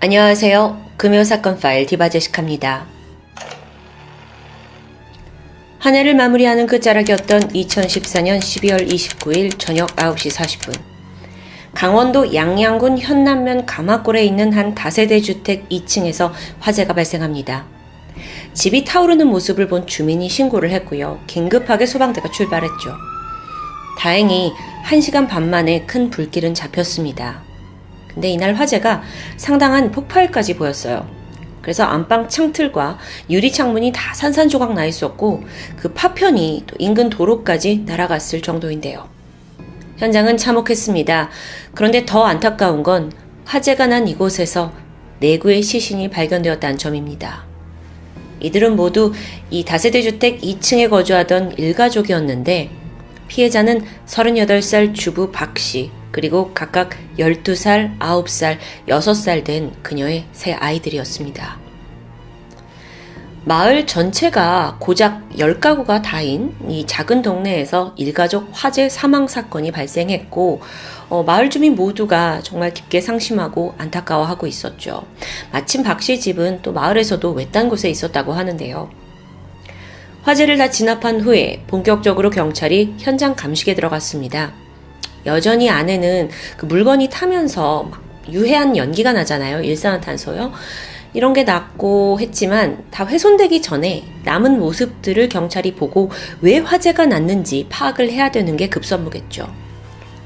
안녕하세요. 금요사건 파일 디바제식합니다. 한 해를 마무리하는 끝자락이었던 2014년 12월 29일 저녁 9시 40분. 강원도 양양군 현남면 가마골에 있는 한 다세대 주택 2층에서 화재가 발생합니다. 집이 타오르는 모습을 본 주민이 신고를 했고요. 긴급하게 소방대가 출발했죠. 다행히 1시간 반 만에 큰 불길은 잡혔습니다. 근데 이날 화재가 상당한 폭발까지 보였어요. 그래서 안방 창틀과 유리 창문이 다 산산조각 나 있었고 그 파편이 또 인근 도로까지 날아갔을 정도인데요. 현장은 참혹했습니다. 그런데 더 안타까운 건 화재가 난 이곳에서 4구의 시신이 발견되었다는 점입니다. 이들은 모두 이 다세대 주택 2층에 거주하던 일가족이었는데 피해자는 38살 주부 박씨, 그리고 각각 12살, 9살, 6살 된 그녀의 3아이들이었습니다. 마을 전체가 고작 10가구가 다인 이 작은 동네에서 일가족 화재 사망 사건이 발생했고 마을 주민 모두가 정말 깊게 상심하고 안타까워하고 있었죠. 마침 박씨 집은 또 마을에서도 외딴 곳에 있었다고 하는데요. 화재를 다 진압한 후에 본격적으로 경찰이 현장 감식에 들어갔습니다. 여전히 안에는 그 물건이 타면서 막 유해한 연기가 나잖아요. 일산화탄소요. 이런 게 났고 했지만 다 훼손되기 전에 남은 모습들을 경찰이 보고 왜 화재가 났는지 파악을 해야 되는 게 급선무겠죠.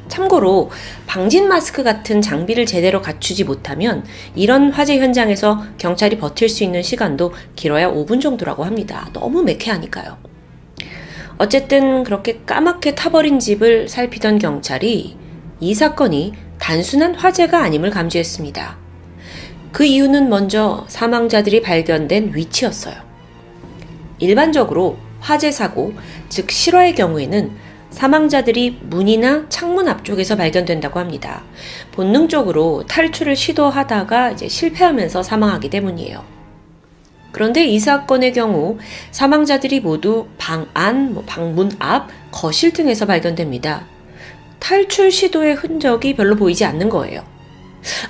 참고로 방진 마스크 같은 장비를 제대로 갖추지 못하면 이런 화재 현장에서 경찰이 버틸 수 있는 시간도 길어야 5분 정도라고 합니다. 너무 매캐하니까요. 어쨌든 그렇게 까맣게 타버린 집을 살피던 경찰이 이 사건이 단순한 화재가 아님을 감지했습니다. 그 이유는 먼저 사망자들이 발견된 위치였어요. 일반적으로 화재 사고, 즉 실화의 경우에는 사망자들이 문이나 창문 앞쪽에서 발견된다고 합니다. 본능적으로 탈출을 시도하다가 이제 실패하면서 사망하기 때문이에요. 그런데 이 사건의 경우 사망자들이 모두 방 안, 방문 앞, 거실 등에서 발견됩니다. 탈출 시도의 흔적이 별로 보이지 않는 거예요.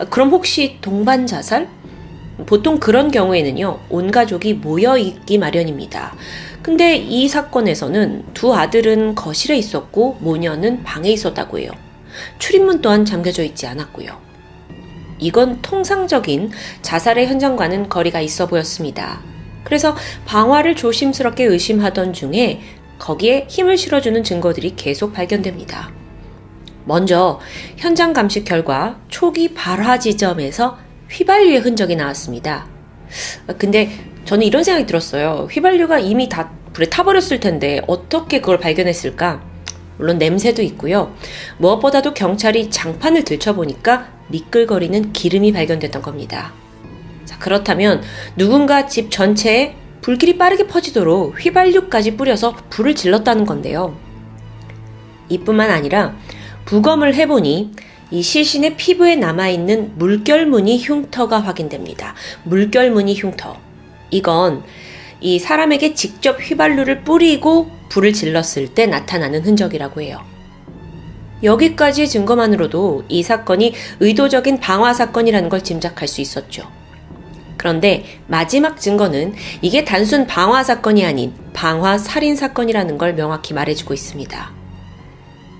그럼 혹시 동반 자살? 보통 그런 경우에는요, 온 가족이 모여 있기 마련입니다. 근데 이 사건에서는 두 아들은 거실에 있었고 모녀는 방에 있었다고 해요. 출입문 또한 잠겨져 있지 않았고요. 이건 통상적인 자살의 현장과는 거리가 있어 보였습니다. 그래서 방화를 조심스럽게 의심하던 중에 거기에 힘을 실어주는 증거들이 계속 발견됩니다. 먼저 현장 감식 결과 초기 발화 지점에서 휘발유의 흔적이 나왔습니다. 근데 저는 이런 생각이 들었어요. 휘발유가 이미 다 불에 타버렸을 텐데 어떻게 그걸 발견했을까? 물론 냄새도 있고요. 무엇보다도 경찰이 장판을 들춰보니까 미끌거리는 기름이 발견됐던 겁니다. 자, 그렇다면 누군가 집 전체에 불길이 빠르게 퍼지도록 휘발유까지 뿌려서 불을 질렀다는 건데요. 이뿐만 아니라 부검을 해보니 이 시신의 피부에 남아있는 물결무늬 흉터가 확인됩니다. 물결무늬 흉터. 이건 이 사람에게 직접 휘발유를 뿌리고 불을 질렀을 때 나타나는 흔적이라고 해요. 여기까지의 증거만으로도 이 사건이 의도적인 방화 사건이라는 걸 짐작할 수 있었죠. 그런데 마지막 증거는 이게 단순 방화 사건이 아닌 방화 살인 사건이라는 걸 명확히 말해주고 있습니다.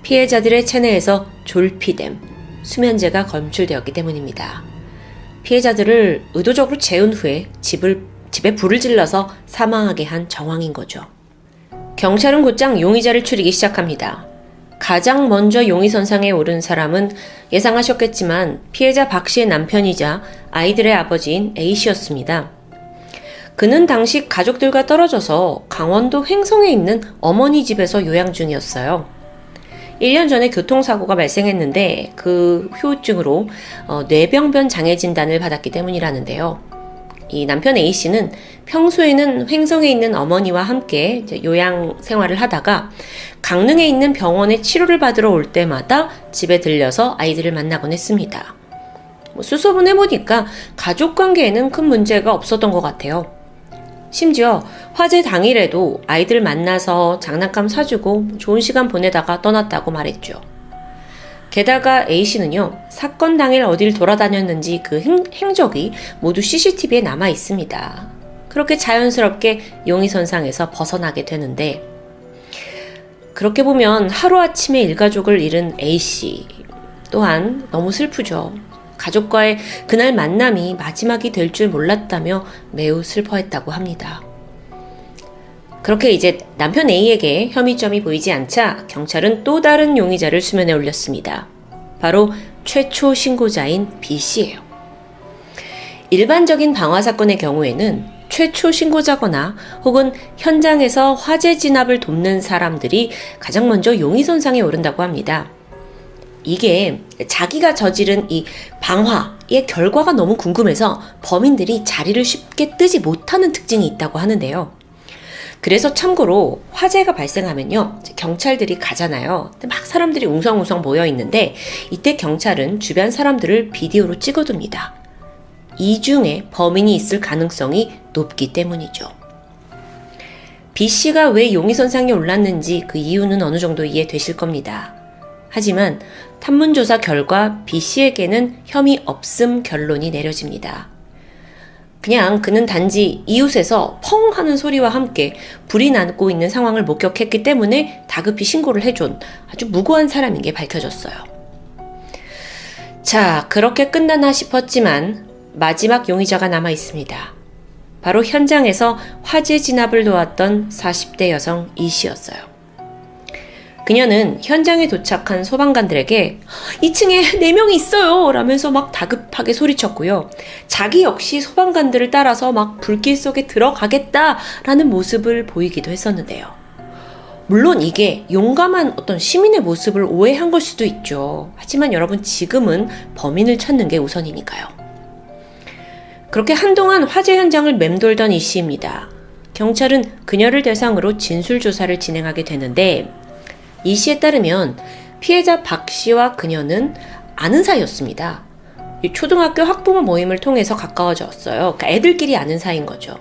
피해자들의 체내에서 졸피뎀, 수면제가 검출되었기 때문입니다. 피해자들을 의도적으로 재운 후에 집에 불을 질러서 사망하게 한 정황인 거죠. 경찰은 곧장 용의자를 추리기 시작합니다. 가장 먼저 용의선상에 오른 사람은 예상하셨겠지만 피해자 박 씨의 남편이자 아이들의 아버지인 A씨였습니다. 그는 당시 가족들과 떨어져서 강원도 횡성에 있는 어머니 집에서 요양 중이었어요. 1년 전에 교통사고가 발생했는데 그 후유증으로 뇌병변 장애 진단을 받았기 때문이라는데요. 이 남편 A씨는 평소에는 횡성에 있는 어머니와 함께 이제 요양 생활을 하다가 강릉에 있는 병원에 치료를 받으러 올 때마다 집에 들려서 아이들을 만나곤 했습니다. 수소문 해보니까 가족관계에는 큰 문제가 없었던 것 같아요. 심지어 화재 당일에도 아이들 만나서 장난감 사주고 좋은 시간 보내다가 떠났다고 말했죠. 게다가 A씨는요, 사건 당일 어딜 돌아다녔는지 그 행적이 모두 CCTV에 남아 있습니다. 그렇게 자연스럽게 용의선상에서 벗어나게 되는데, 그렇게 보면 하루아침에 일가족을 잃은 A씨 또한 너무 슬프죠. 가족과의 그날 만남이 마지막이 될 줄 몰랐다며 매우 슬퍼했다고 합니다. 그렇게 이제 남편 A에게 혐의점이 보이지 않자 경찰은 또 다른 용의자를 수면에 올렸습니다. 바로 최초 신고자인 B씨예요. 일반적인 방화 사건의 경우에는 최초 신고자거나 혹은 현장에서 화재 진압을 돕는 사람들이 가장 먼저 용의선상에 오른다고 합니다. 이게 자기가 저지른 이 방화의 결과가 너무 궁금해서 범인들이 자리를 쉽게 뜨지 못하는 특징이 있다고 하는데요. 그래서 참고로 화재가 발생하면요, 경찰들이 가잖아요. 막 사람들이 웅성웅성 모여 있는데 이때 경찰은 주변 사람들을 비디오로 찍어둡니다. 이 중에 범인이 있을 가능성이 높기 때문이죠. B씨가 왜 용의선상에 올랐는지 그 이유는 어느 정도 이해되실 겁니다. 하지만 탐문조사 결과 B씨에게는 혐의 없음 결론이 내려집니다. 그냥 그는 단지 이웃에서 펑 하는 소리와 함께 불이 나고 있는 상황을 목격했기 때문에 다급히 신고를 해준 아주 무고한 사람인 게 밝혀졌어요. 자, 그렇게 끝나나 싶었지만 마지막 용의자가 남아 있습니다. 바로 현장에서 화재 진압을 도왔던 40대 여성 E씨였어요. 그녀는 현장에 도착한 소방관들에게 2층에 4명이 있어요 라면서 막 다급하게 소리쳤고요. 자기 역시 소방관들을 따라서 막 불길 속에 들어가겠다라는 모습을 보이기도 했었는데요. 물론 이게 용감한 어떤 시민의 모습을 오해한 걸 수도 있죠. 하지만 여러분, 지금은 범인을 찾는 게 우선이니까요. 그렇게 한동안 화재 현장을 맴돌던 E씨입니다. 경찰은 그녀를 대상으로 진술조사를 진행하게 되는데, E씨에 따르면 피해자 B씨와 그녀는 아는 사이였습니다. 초등학교 학부모 모임을 통해서 가까워졌어요. 그러니까 애들끼리 아는 사이인 거죠.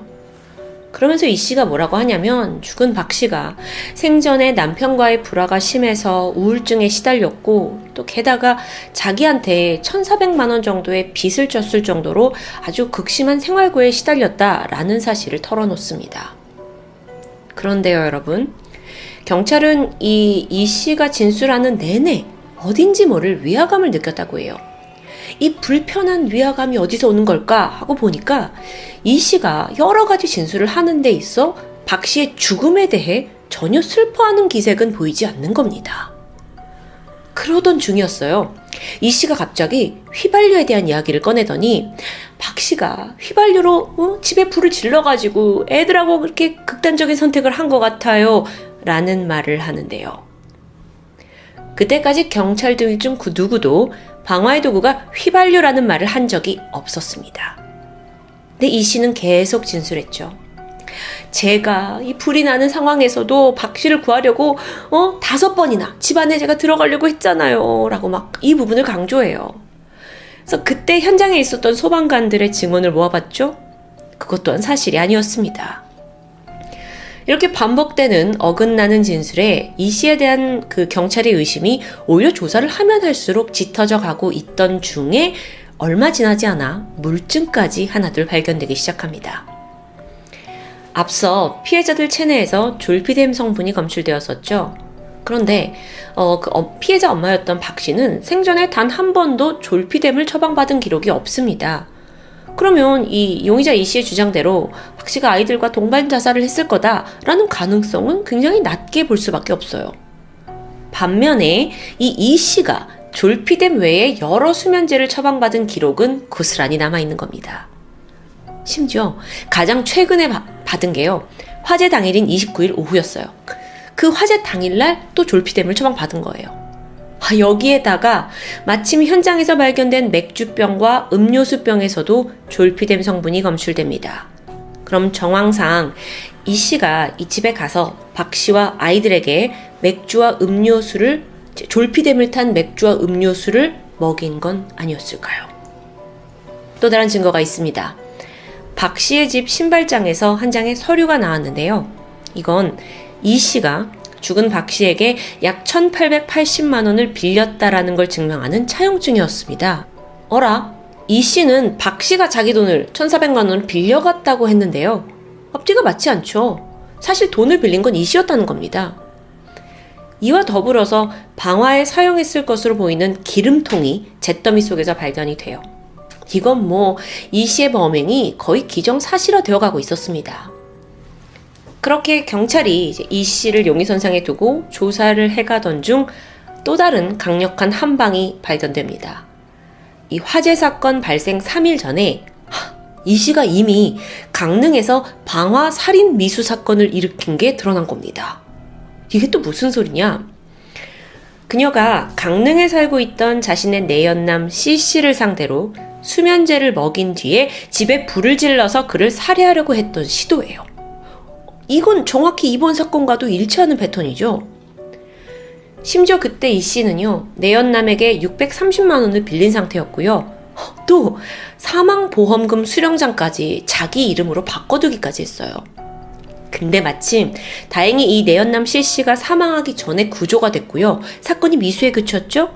그러면서 E씨가 뭐라고 하냐면, 죽은 B씨가 생전에 남편과의 불화가 심해서 우울증에 시달렸고, 또 게다가 자기한테 1,400만 원 정도의 빚을 졌을 정도로 아주 극심한 생활고에 시달렸다라는 사실을 털어놓습니다. 그런데요, 여러분, 경찰은 이 E씨가 진술하는 내내 어딘지 모를 위화감을 느꼈다고 해요. 이 불편한 위화감이 어디서 오는 걸까 하고 보니까 E씨가 여러 가지 진술을 하는 데 있어 B씨의 죽음에 대해 전혀 슬퍼하는 기색은 보이지 않는 겁니다. 그러던 중이었어요. E씨가 갑자기 휘발유에 대한 이야기를 꺼내더니 B씨가 휘발유로 집에 불을 질러가지고 애들하고 그렇게 극단적인 선택을 한 것 같아요 라는 말을 하는데요. 그때까지 경찰들 중 그 누구도 방화의 도구가 휘발유라는 말을 한 적이 없었습니다. 근데 E씨는 계속 진술했죠. 제가 이 불이 나는 상황에서도 B씨를 구하려고 5번이나 집 안에 제가 들어가려고 했잖아요 라고 막 이 부분을 강조해요. 그래서 그때 현장에 있었던 소방관들의 증언을 모아봤죠. 그것 또한 사실이 아니었습니다. 이렇게 반복되는 어긋나는 진술에 E씨에 대한 그 경찰의 의심이 오히려 조사를 하면 할수록 짙어져 가고 있던 중에 얼마 지나지 않아 물증까지 하나둘 발견되기 시작합니다. 앞서 피해자들 체내에서 졸피뎀 성분이 검출되었었죠. 그런데 피해자 엄마였던 B씨는 생전에 단 한 번도 졸피뎀을 처방받은 기록이 없습니다. 그러면 이 용의자 E씨의 주장대로 B씨가 아이들과 동반 자살을 했을 거다라는 가능성은 굉장히 낮게 볼 수밖에 없어요. 반면에 이 E씨가 졸피뎀 외에 여러 수면제를 처방받은 기록은 고스란히 남아있는 겁니다. 심지어 가장 최근에 받은 게요, 화재 당일인 29일 오후였어요. 그 화재 당일날 또 졸피뎀을 처방받은 거예요. 여기에다가 마침 현장에서 발견된 맥주병과 음료수병에서도 졸피뎀 성분이 검출됩니다. 그럼 정황상 E씨가 이 집에 가서 B씨와 아이들에게 맥주와 음료수를, 졸피뎀을 탄 맥주와 음료수를 먹인 건 아니었을까요? 또 다른 증거가 있습니다. B씨의 집 신발장에서 한 장의 서류가 나왔는데요. 이건 E씨가 죽은 박 씨에게 약 1,880만 원을 빌렸다라는 걸 증명하는 차용증이었습니다. 어라? 이 씨는 박 씨가 자기 돈을 1,400만 원을 빌려갔다고 했는데요. 앞뒤가 맞지 않죠. 사실 돈을 빌린 건 이 씨였다는 겁니다. 이와 더불어서 방화에 사용했을 것으로 보이는 기름통이 잿더미 속에서 발견이 돼요. 이건 이 씨의 범행이 거의 기정사실화되어 가고 있었습니다. 그렇게 경찰이 이제 이 씨를 용의선상에 두고 조사를 해가던 중 또 다른 강력한 한방이 발견됩니다. 이 화재 사건 발생 3일 전에 이 씨가 이미 강릉에서 방화 살인 미수 사건을 일으킨 게 드러난 겁니다. 이게 또 무슨 소리냐? 그녀가 강릉에 살고 있던 자신의 내연남 C씨를 상대로 수면제를 먹인 뒤에 집에 불을 질러서 그를 살해하려고 했던 시도예요. 이건 정확히 이번 사건과도 일치하는 패턴이죠. 심지어 그때 이 씨는요, 내연남에게 630만 원을 빌린 상태였고요. 또 사망보험금 수령장까지 자기 이름으로 바꿔두기까지 했어요. 근데 마침 다행히 이 내연남 C씨가 사망하기 전에 구조가 됐고요. 사건이 미수에 그쳤죠?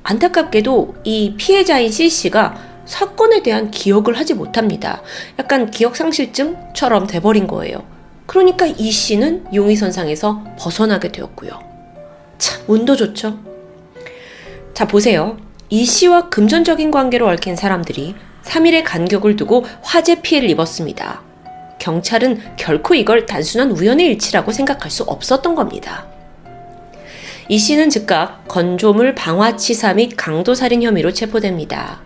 안타깝게도 이 피해자인 C씨가 사건에 대한 기억을 하지 못합니다. 약간 기억상실증처럼 돼버린 거예요. 그러니까 이 씨는 용의선상에서 벗어나게 되었고요. 참, 운도 좋죠? 자, 보세요. 이 씨와 금전적인 관계로 얽힌 사람들이 3일의 간격을 두고 화재 피해를 입었습니다. 경찰은 결코 이걸 단순한 우연의 일치라고 생각할 수 없었던 겁니다. 이 씨는 즉각 건조물 방화치사 및 강도살인 혐의로 체포됩니다.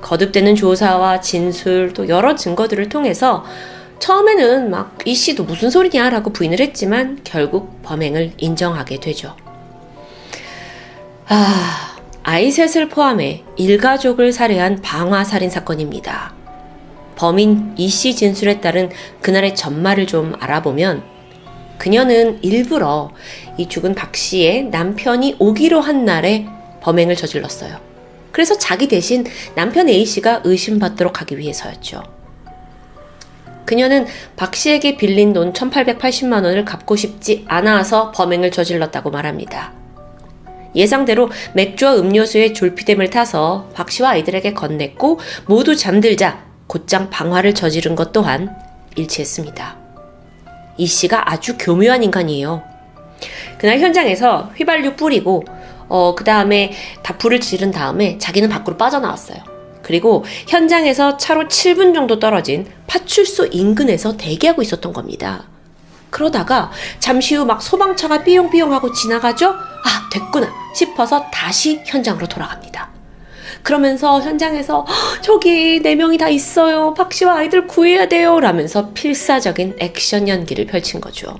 거듭되는 조사와 진술 또 여러 증거들을 통해서 처음에는 이 씨도 무슨 소리냐 라고 부인을 했지만 결국 범행을 인정하게 되죠. 아이 셋을 포함해 일가족을 살해한 방화살인 사건입니다. 범인 이 씨 진술에 따른 그날의 전말을 좀 알아보면 그녀는 일부러 이 죽은 박 씨의 남편이 오기로 한 날에 범행을 저질렀어요. 그래서 자기 대신 남편 A 씨가 의심받도록 하기 위해서였죠. 그녀는 박 씨에게 빌린 돈 1,880만 원을 갚고 싶지 않아서 범행을 저질렀다고 말합니다. 예상대로 맥주와 음료수에 졸피뎀을 타서 박 씨와 아이들에게 건넸고 모두 잠들자 곧장 방화를 저지른 것 또한 일치했습니다. 이 씨가 아주 교묘한 인간이에요. 그날 현장에서 휘발유 뿌리고 그 다음에 다 불을 지른 다음에 자기는 밖으로 빠져나왔어요. 그리고 현장에서 차로 7분 정도 떨어진 파출소 인근에서 대기하고 있었던 겁니다. 그러다가 잠시 후 소방차가 삐용삐용 하고 지나가죠? 됐구나 싶어서 다시 현장으로 돌아갑니다. 그러면서 현장에서 저기 4명이 다 있어요. 박 씨와 아이들 구해야 돼요. 라면서 필사적인 액션 연기를 펼친 거죠.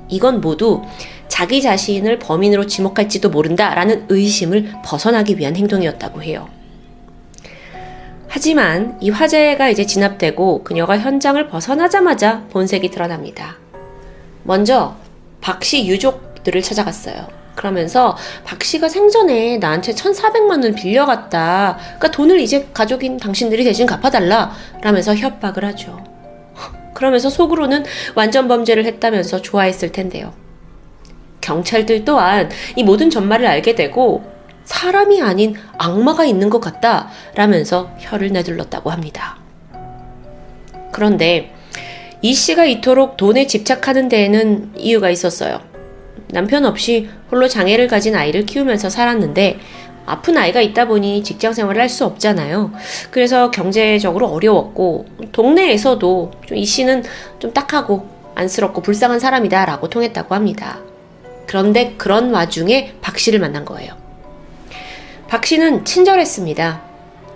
이건 모두 자기 자신을 범인으로 지목할지도 모른다라는 의심을 벗어나기 위한 행동이었다고 해요. 하지만 이 화재가 이제 진압되고 그녀가 현장을 벗어나자마자 본색이 드러납니다. 먼저 박 씨 유족들을 찾아갔어요. 그러면서 박 씨가 생전에 나한테 1,400만 원을 빌려갔다. 그러니까 돈을 이제 가족인 당신들이 대신 갚아달라. 라면서 협박을 하죠. 그러면서 속으로는 완전 범죄를 했다면서 좋아했을 텐데요. 경찰들 또한 이 모든 전말을 알게 되고 사람이 아닌 악마가 있는 것 같다 라면서 혀를 내둘렀다고 합니다. 그런데 이 씨가 이토록 돈에 집착하는 데에는 이유가 있었어요. 남편 없이 홀로 장애를 가진 아이를 키우면서 살았는데 아픈 아이가 있다 보니 직장 생활을 할 수 없잖아요. 그래서 경제적으로 어려웠고 동네에서도 이 씨는 좀 딱하고 안쓰럽고 불쌍한 사람이다 라고 통했다고 합니다. 그런데 그런 와중에 박 씨를 만난 거예요. 박 씨는 친절했습니다.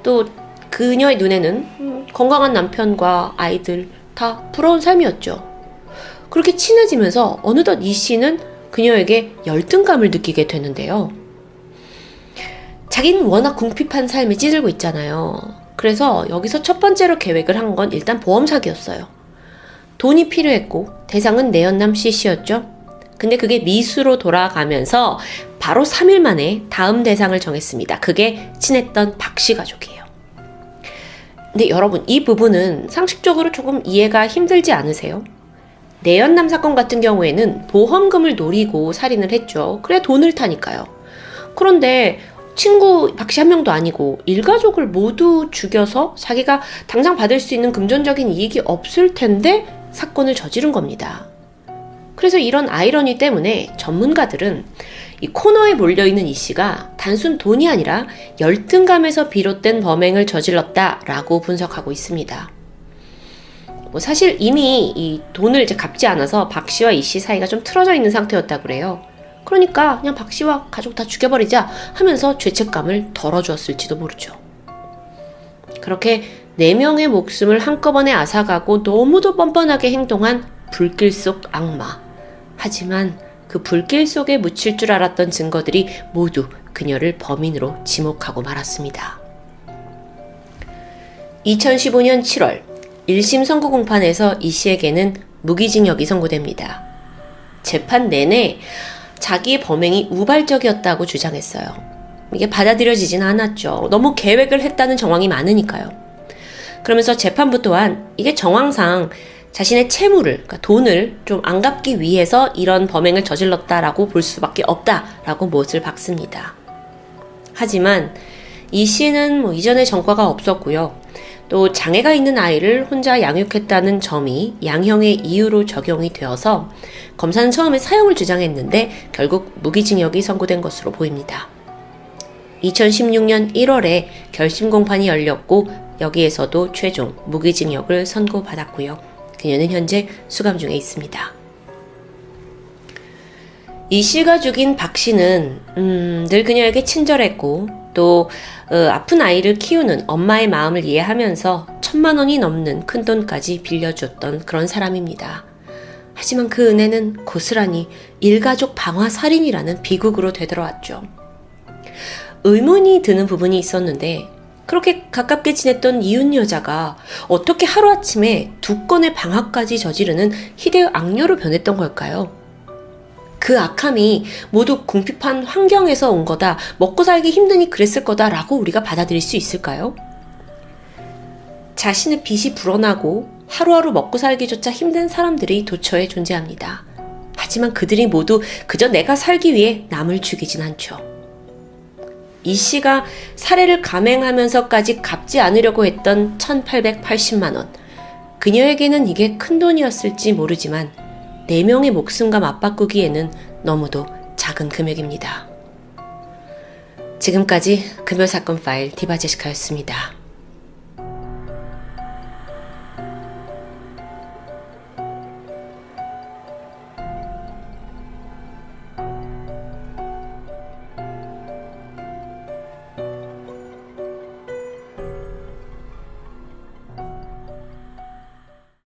또 그녀의 눈에는 건강한 남편과 아이들 다 부러운 삶이었죠. 그렇게 친해지면서 어느덧 이 씨는 그녀에게 열등감을 느끼게 되는데요. 자기는 워낙 궁핍한 삶에 찌들고 있잖아요. 그래서 여기서 첫 번째로 계획을 한 건 일단 보험 사기였어요. 돈이 필요했고 대상은 내연남 C씨였죠. 근데 그게 미수로 돌아가면서 바로 3일 만에 다음 대상을 정했습니다. 그게 친했던 박 씨 가족이에요. 근데 여러분, 이 부분은 상식적으로 조금 이해가 힘들지 않으세요? 내연남 사건 같은 경우에는 보험금을 노리고 살인을 했죠. 그래 돈을 타니까요. 그런데 친구 박씨 한 명도 아니고 일가족을 모두 죽여서 자기가 당장 받을 수 있는 금전적인 이익이 없을 텐데 사건을 저지른 겁니다. 그래서 이런 아이러니 때문에 전문가들은 이 코너에 몰려있는 이 씨가 단순 돈이 아니라 열등감에서 비롯된 범행을 저질렀다라고 분석하고 있습니다. 사실 이미 이 돈을 이제 갚지 않아서 박 씨와 이 씨 사이가 좀 틀어져 있는 상태였다 그래요. 그러니까 그냥 박 씨와 가족 다 죽여버리자 하면서 죄책감을 덜어주었을지도 모르죠. 그렇게 4명의 목숨을 한꺼번에 앗아가고 너무도 뻔뻔하게 행동한 불길 속 악마. 하지만 그 불길 속에 묻힐 줄 알았던 증거들이 모두 그녀를 범인으로 지목하고 말았습니다. 2015년 7월 1심 선고 공판에서 이 씨에게는 무기징역이 선고됩니다. 재판 내내 자기의 범행이 우발적이었다고 주장했어요. 이게 받아들여지진 않았죠. 너무 계획을 했다는 정황이 많으니까요. 그러면서 재판부 또한 이게 정황상 자신의 채무를, 그러니까 돈을 좀 안 갚기 위해서 이런 범행을 저질렀다라고 볼 수밖에 없다라고 못을 박습니다. 하지만 이 씨는 이전에 전과가 없었고요. 또 장애가 있는 아이를 혼자 양육했다는 점이 양형의 이유로 적용이 되어서 검사는 처음에 사형을 주장했는데 결국 무기징역이 선고된 것으로 보입니다. 2016년 1월에 결심 공판이 열렸고 여기에서도 최종 무기징역을 선고받았고요. 그녀는 현재 수감 중에 있습니다. 이 씨가 죽인 박 씨는 늘 그녀에게 친절했고 또 아픈 아이를 키우는 엄마의 마음을 이해하면서 1,000만 원이 넘는 큰돈까지 빌려줬던 그런 사람입니다. 하지만 그 은혜는 고스란히 일가족 방화 살인이라는 비극으로 되돌아왔죠. 의문이 드는 부분이 있었는데 그렇게 가깝게 지냈던 이웃 여자가 어떻게 하루아침에 2건의 방화까지 저지르는 희대의 악녀로 변했던 걸까요? 그 악함이 모두 궁핍한 환경에서 온 거다, 먹고 살기 힘드니 그랬을 거다라고 우리가 받아들일 수 있을까요? 자신의 빚이 불어나고 하루하루 먹고 살기조차 힘든 사람들이 도처에 존재합니다. 하지만 그들이 모두 그저 내가 살기 위해 남을 죽이진 않죠. 이 씨가 살해를 감행하면서까지 갚지 않으려고 했던 1,880만 원. 그녀에게는 이게 큰 돈이었을지 모르지만 4명의 목숨과 맞바꾸기에는 너무도 작은 금액입니다. 지금까지 금요사건 파일 디바제시카였습니다.